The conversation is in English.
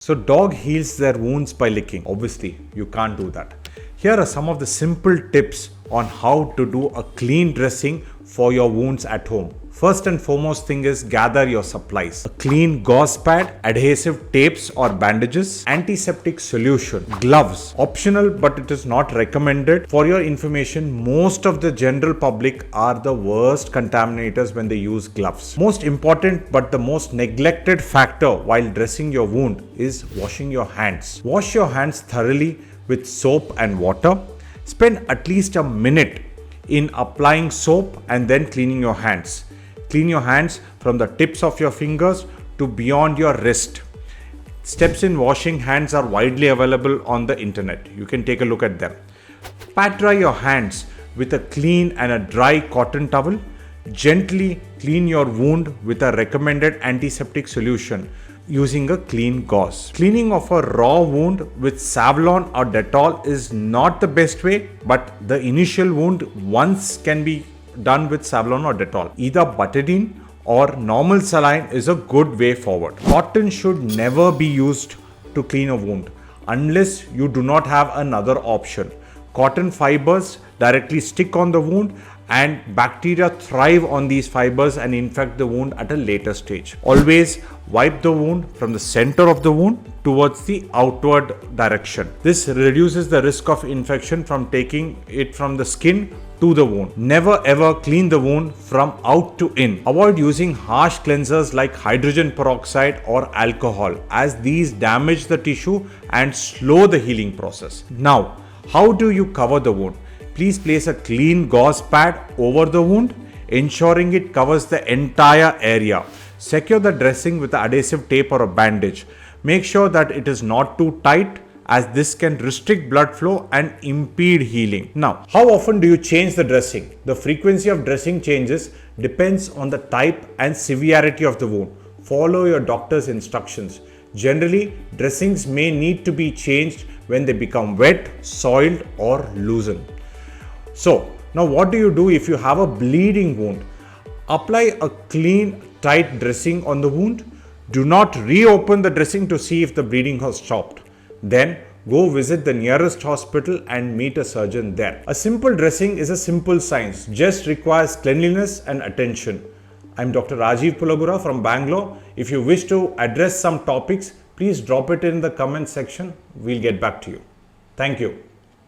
So dog heals their wounds by licking. Obviously, you can't do that. Here are some of the simple tips on how to do a clean dressing for your wounds at home. First and foremost thing is gather your supplies. A clean gauze pad, adhesive tapes or bandages, antiseptic solution, gloves. Optional, but it is not recommended. For your information, most of the general public are the worst contaminators when they use gloves. Most important but the most neglected factor while dressing your wound is washing your hands. Wash your hands thoroughly with soap and water. Spend at least a minute in applying soap and then cleaning your hands. Clean your hands from the tips of your fingers to beyond your wrist. Steps in washing hands are widely available on the internet. You can take a look at them. Pat dry your hands with a clean and a dry cotton towel. Gently clean your wound with a recommended antiseptic solution using a clean gauze. Cleaning of a raw wound with Savlon or Dettol is not the best way, but the initial wound once can be done with Savlon or Dettol. Either Betadine or normal saline is a good way forward. Cotton should never be used to clean a wound unless you do not have another option. Cotton fibers directly stick on the wound and bacteria thrive on these fibers and infect the wound at a later stage. Always wipe the wound from the center of the wound towards the outward direction. This reduces the risk of infection from taking it from the skin to the wound. Never ever clean the wound from out to in. Avoid using harsh cleansers like hydrogen peroxide or alcohol, as these damage the tissue and slow the healing process. Now, how do you cover the wound? Please place a clean gauze pad over the wound, ensuring it covers the entire area. Secure the dressing with adhesive tape or a bandage. Make sure that it is not too tight, as this can restrict blood flow and impede healing. Now, how often do you change the dressing? The frequency of dressing changes depends on the type and severity of the wound. Follow your doctor's instructions. Generally, dressings may need to be changed when they become wet, soiled, or loosen. So, now what do you do if you have a bleeding wound? Apply a clean, tight dressing on the wound. Do not reopen the dressing to see if the bleeding has stopped. Then go visit the nearest hospital and meet a surgeon there. A simple dressing is a simple science, just requires cleanliness and attention. I'm Dr. Rajeev Pulagura from Bangalore. If you wish to address some topics, please drop it in the comment section. We'll get back to you. Thank you.